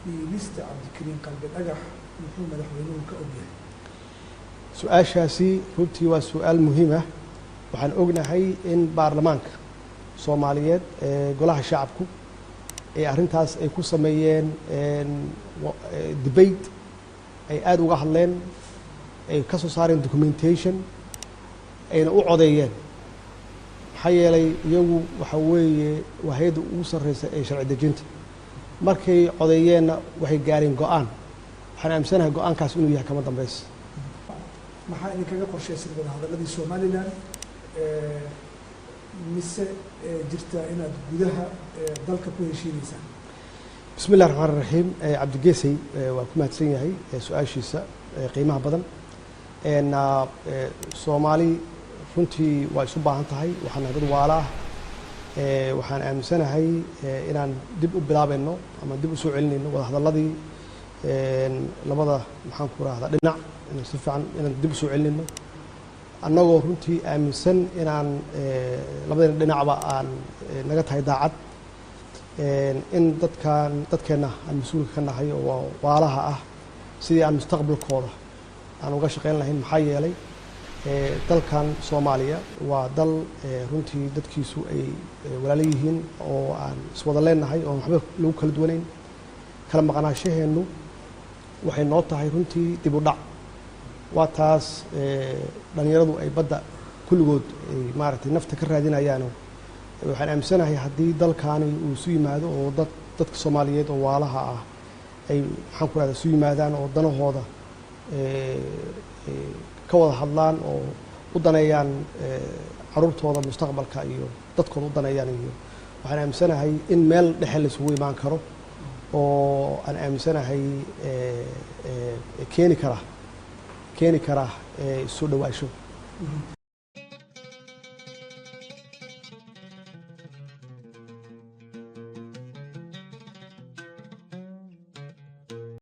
dhiibista cabdikariin qalbi dhagax muxuu madaxweynuhu ka ogyahay? su-aashaasi runtii waa su-aal muhiim ah. waxaan ognahay in baarlamaanka soomaaliyeed ee golaha shacabku ee arrintaas ay ku sameeyeen debate ay aada uga hadleen, ay ka soo saareen documentation, ayna u codeeyeen. maxaa yeelay iyagu waxa weeye waa hay-adda ugu sarreysa ee sharci dejinta. markay codeeyeenna waxay gaareen go-aan. waxaan aaminsanahay go-aankaas inuu yahay kama dambaysa. maxaa idinkaga qorshaysan wadahadaladii somalilan mise jirta inaad gudaha dalka ku heshiinaysaan? bismi illahi raxmaan raxiim. cabdigeesay waa ku mahadsan yahay su-aashiisa qiimaha badan. soomaali runtii waa isu baahan tahay. waxaan nahay dad waala ah. waxaan aaminsanahay inaan dib u bilaabayno ama dib u soo celinayno wadahadaladii labada maxaan ku rahdaa dhinac, inaan si fiican inaan dib u soo celinayno, annagoo runtii aaminsan inaan labadayna dhinacba aan naga tahay daacad, in dadkeenna aan mas-uulka ka nahay oo waalaha ah sidii aan mustaqbalkooda aan uga shaqayn lahayn. maxaa yeelay dalkan soomaaliya waa dal runtii dadkiisu ay walaalo yihiin oo aan iswada leenahay oo waxba lagu kala duwanayn. kala maqnaashaheennu waxay noo tahay runtii dib u dhac. waa taas dhalinyaradu ay badda kulligood ay maaragtay nafta ka raadinayaan. waxaan aaminsanahay haddii dalkaani uu isu yimaado oo dadka soomaaliyeed oo waalaha ah ay maxaan ku rahdaa isu yimaadaan oo danahooda ka wada hadlaan oo u daneeyaan caruurtooda mustaqbalka iyo dadkooda u daneeyaan, iyo waxaan aaminsanahay in meel dhexe la isugu imaan karo oo aan aaminsanahay keeni kara soo dhawaasho.